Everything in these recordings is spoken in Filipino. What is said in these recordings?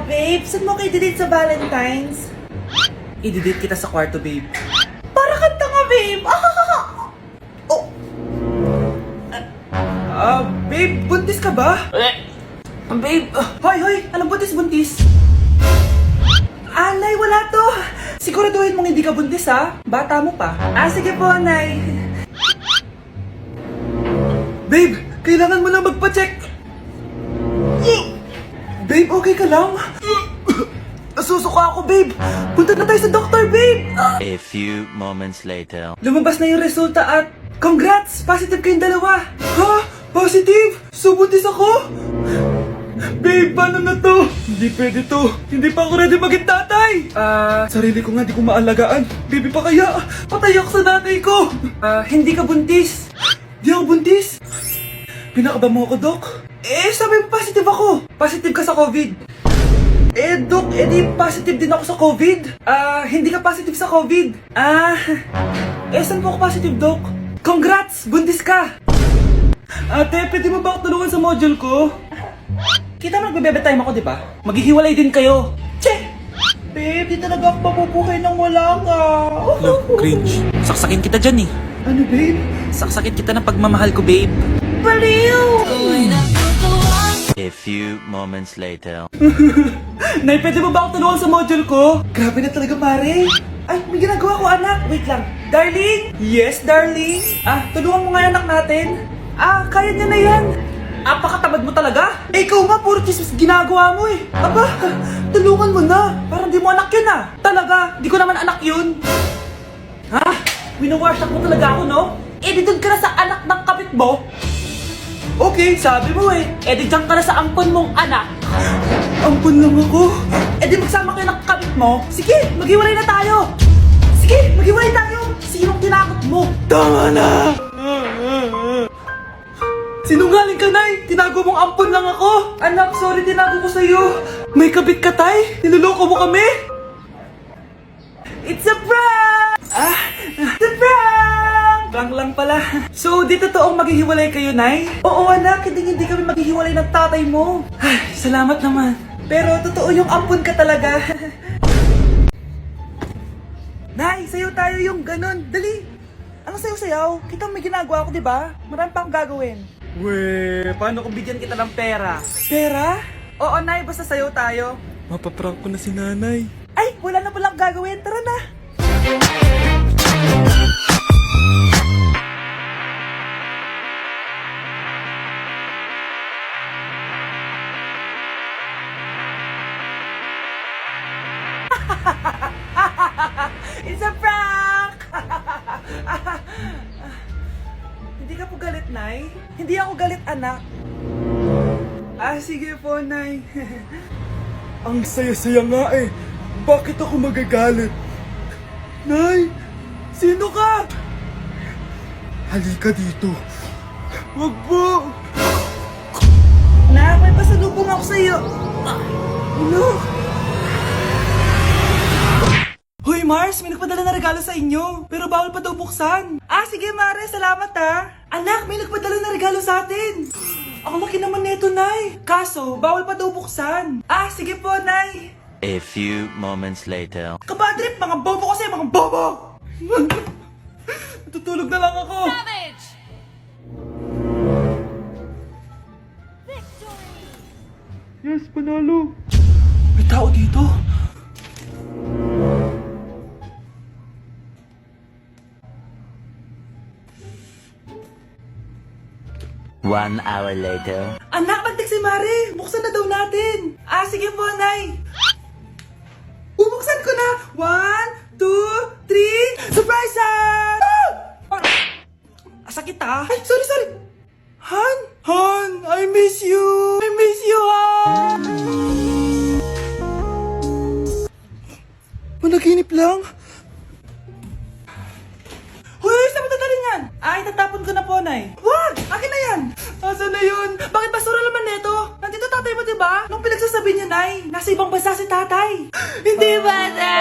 babe, saan mo kayo delete sa Valentine's? I-delete kita sa kwarto, babe. Para kang tanga, babe! Oh! Babe, buntis ka ba? Babe, hoy, anong buntis? Nay, wala to. Siguraduhin mong hindi ka buntis, ha? Bata mo pa. Sige po, Nay. Babe, kailangan mo na magpa-check. Babe, okay ka lang? Nasusuka ako, babe. Punta na tayo sa doktor, babe. A few moments later. Lumabas na yung resulta at congrats! Positive kayong dalawa. Ha? Positive? So buntis ako? Babe, paano na to? Hindi pwede to. Hindi pa ako ready maging tatay. Sarili ko nga di ko maalagaan. Baby pa kaya? Patay ako sa nanay ko. Hindi ka buntis. Di ako buntis. Pinakaba mo ako, Dok? Sabi mo positive ako. Positive ka sa COVID. Dok, di positive din ako sa COVID. Hindi ka positive sa COVID. Saan po ako positive, Dok? Congrats! Buntis ka! Ate, pwede mo ba ako tulungan sa module ko? Kita mo nagbe-bebe time ako, di ba? Maghihiwalay din kayo. Che! Babe, di talaga ako mapupuhay nang wala ka. Look, cringe. Saksakin kita dyan eh. Ano, babe? Saksakin kita ng pagmamahal ko, babe. Baliw! A few moments later. Nay, pwede mo ba ako tulungan sa module ko? Grabe na talaga, pare. Ay, may ginagawa ko, anak. Wait lang. Darling? Yes, darling? Tulungan mo nga yung anak natin. Kaya niya na yan. Apakatamad mo talaga. Ikaw nga, puro chismis ginagawa mo eh. Aba, tulungan mo na. Parang di mo anak yun Talaga, di ko naman anak yun. Winawasak mo talaga ako, no? Di doon ka na sa anak ng kapit mo. Okay, sabi mo eh. Di dyan ka na sa ampon mong anak. Ampon lang ako? Di magsama kayo ng kapit mo. Sige, maghiwalay na tayo. Sige, maghiwalay tayo. Sinong tinakot mo? Tama na! Sinungaling ka, Nay! Tinago mong ampon lang ako! Anak, sorry, tinago ko sa'yo! May kabit ka, Tay? Niloloko mo kami? It's a prank! It's a prank! Prank lang pala. So, di totoong maghihiwalay kayo, Nay? Oo, anak, hindi kami maghihiwalay ng tatay mo. Ay, salamat naman. Pero totoo yung ampon ka talaga. Nay, sayo tayo yung ganun. Dali! Ano sayo-sayaw? Kita may ginagawa ko, di ba? Marami pa akong gagawin. Weh, paano kung bigyan kita ng pera? Pera? Oo, Nay, basta sayo tayo. Mapaprank ko na si nanay. Ay, wala na palang gagawin. Tara na. It's a prank! Hindi ka po galit, Nay? Hindi ako galit, anak. Sige po, Nay. Ang saya-saya nga eh. Bakit ako magagalit? Nay, sino ka? Halika dito. Wag po. Nak, may pasalubong ako sa'yo. Ano? Hoy, Mars, may nagpadala na regalo sa inyo. Pero bawal pa daw buksan. Sige, Mare, salamat Anak, may nagpadala na regalo sa atin. Ang laki naman nito, Nay. Kaso, bawal pa daw buksan. Sige po, Nay. A few moments later. Kabadrip, mga bobo kasi, mga bobo! Tutulog na lang ako. Savage! Yes, panalo. May tao dito. One hour later. Anak, nagtik si Mare. Buksan na daw natin. Sige po, Nay. Bubuksan ko na. 1, 2, 3. Surprise! Sakit Ay, sorry. Han, I miss you. Han. Managinip lang. Hoy, saan mo dadalhin yan? Tatapon ko na po, Nay. Wag! Akin na yan! Asan na yun? Bakit basura naman neto? Nandito tatay mo, diba? Nung pinagsasabi niya, Nay, nasa ibang bansa si tatay. Hindi bata!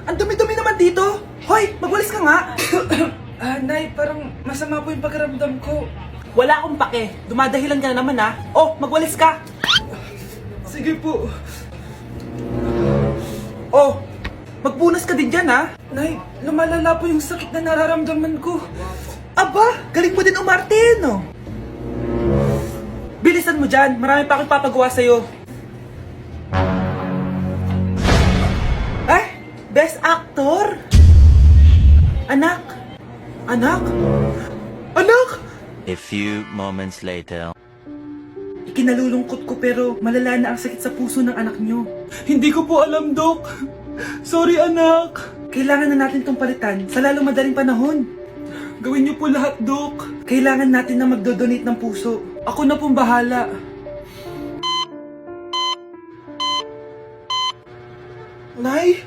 Ang dumi-dumi naman dito. Hoy, magwalis ka nga. Nay, parang masama po yung pakiramdam ko. Wala akong pake. Dumadahilan ka na naman, magwalis ka. Sige po. Oh, magpunas ka din dyan, ha? Nay, lumalala po yung sakit na nararamdaman ko. Aba, galing mo din umarte, no? Bilisan mo dyan, marami pa akong papagawa sa'yo. Ay, best actor? Anak? Anak? Anak? A few moments later. Ikinalulungkot ko pero malala na ang sakit sa puso ng anak nyo. Hindi ko po alam, Dok. Sorry, anak. Kailangan na natin tong palitan sa lalong madaling panahon. Gawin niyo po lahat, Dok. Kailangan natin na magdodonate ng puso. Ako na pong bahala. Nay?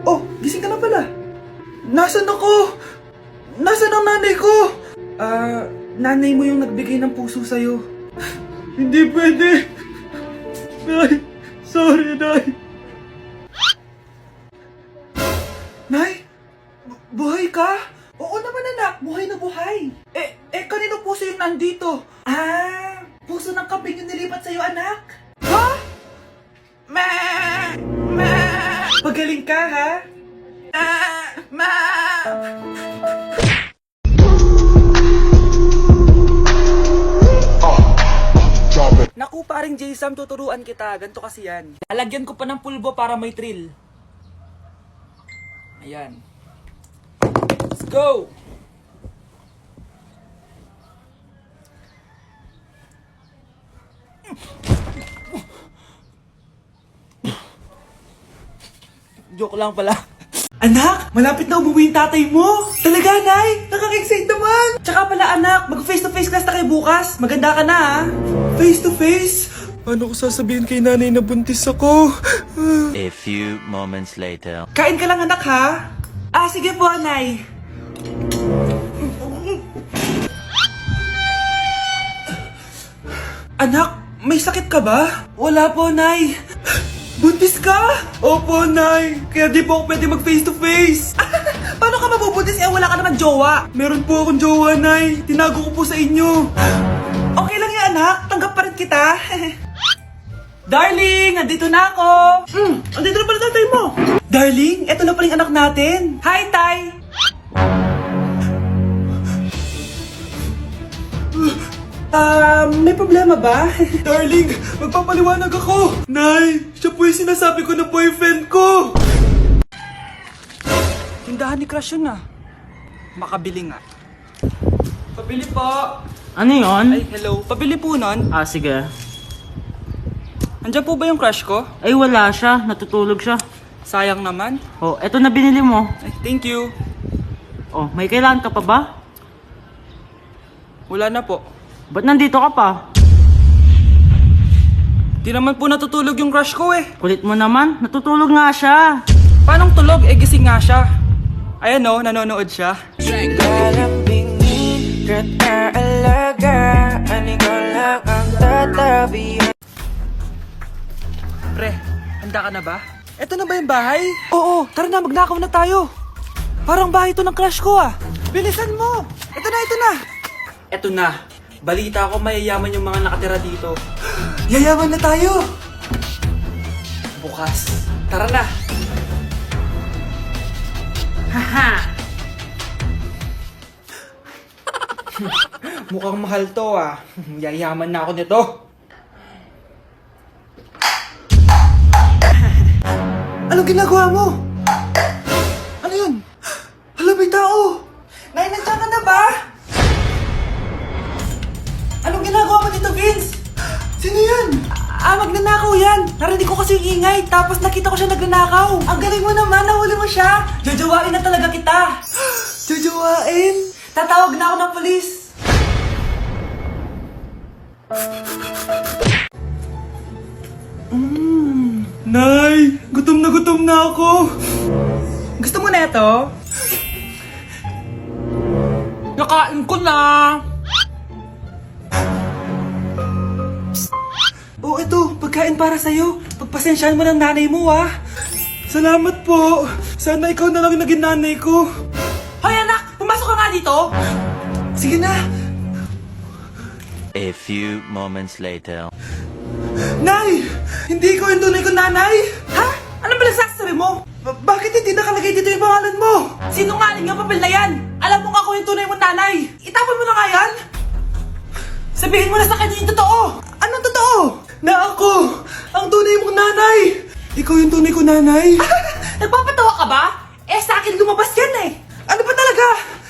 Oh, gising ka na pala. Nasaan ako? Nasaan ang nanay ko? Nanay mo yung nagbigay ng puso sa'yo. Hindi pwede. Nay, sorry, Nay. Nay, buhay ka? Oo naman, anak, buhay na buhay. Kanino puso yung nandito? Puso ng kambing yung nilipat sa'yo, anak. Ha? Ma! Ma! Pagaling ka, ha? Ma! Naku, paring J-Sam, tuturuan kita. Ganto kasi yan. Alagyan ko pa ng pulbo para may thrill. Ayan. Let's go! Joke lang pala. Anak, malapit na umuwi yung tatay mo. Talaga, Nay? Nakaka-excite naman. Tsaka pala, anak, mag-face-to-face class na kayo bukas. Maganda ka na, ha? Face-to-face? Paano ko sasabihin kay nanay na buntis ako? A few moments later. Kain ka lang, anak, ha? Sige po, Nay. Anak, may sakit ka ba? Wala po, Nay. Buntis ka? Opo, Nay. Kaya di po ako pwede mag-face-to-face. Paano ka mabubuntis? Wala ka naman jowa. Meron po akong jowa, Nay. Tinago ko po sa inyo. Okay lang yan, anak. Tanggap pa rin kita. Darling, nandito na ako. Andito na pala tatay mo. Darling, eto na pala yung anak natin. Hi, Tay. May problema ba? Darling, magpapaliwanag ako. Nay, siya po yung sinasabi ko na boyfriend ko. Tindahan ni Crush yun, Makabili nga. Pabili po. Ano yun? Ay, hello. Pabili po nun. Sige. Andiyan po ba yung crush ko? Ay, wala siya. Natutulog siya. Sayang naman. Oh, eto na binili mo. Ay, thank you. Oh, may kailangan ka pa ba? Wala na po. Ba't nandito ka pa? Di naman po natutulog yung crush ko, Kulit mo naman. Natutulog nga siya. Paanong tulog? Gising nga siya. Ayan, nanonood siya. Pre, handa ka na ba? Eto na ba yung bahay? Oo, tara na, magnakaw na tayo. Parang bahay to ng crush ko, Bilisan mo! Ito na! Eto na. Balita ko mayayaman yung mga nakatira dito. Yayaman na tayo! Bukas. Tara na! Haha! Mukhang mahal to, Yayaman na ako nito. Anong ginagawa mo? Ano yun? Hala, may tao! Nay, nandiyan ka na ba? Anong ginagawa mo dito, Vince? Sino yan? Magnanakaw yan. Narinig ko kasi yung ingay, tapos nakita ko siya nagnanakaw. Ang galing mo naman, nahuli mo siya. Jojowain na talaga kita. Jojowain? Tatawag na ako ng polis. Nay, gutom na ako. Gusto mo na ito? Nakain ko na. Oh, ito, pagkain para sa'yo. Pagpasensyahan mo ng nanay mo, Salamat po. Sana ikaw na lang naging nanay ko. Hoy, anak! Pumasok ka nga dito! Sige na. A few moments later. Nay! Hindi ko yung tunay kong nanay! Ha? Ano ba nagsasabi mo? Bakit hindi nakalagay dito yung pangalan mo? Sinungaling ang papel na yan! Alam mo nga ako yung tunay mong nanay! Itapon mo na nga yan! Sabihin mo na sa kanya yung totoo! Anong totoo? Na ako! Ang tunay mong nanay! Ikaw yung tunay kong nanay? Nagpapatawa ka ba? Eh sa akin lumabas yan eh! Ano ba talaga?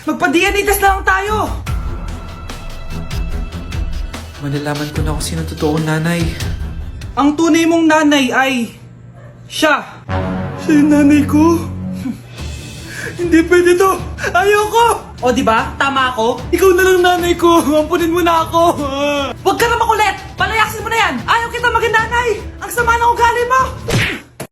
Magpa-DNA test na lang tayo! Malalaman ko na kung sino totoong nanay. Ang tunay mong nanay ay... siya! Siya yung nanay ko? Hindi pwede to! Ayoko! O diba? Tama ako? Ikaw na lang nanay ko! Ampunin mo na ako! Huwag ka na makulit! Palayasin mo na yan! Ayaw kita maging nanay! Ang sama ng ugali mo!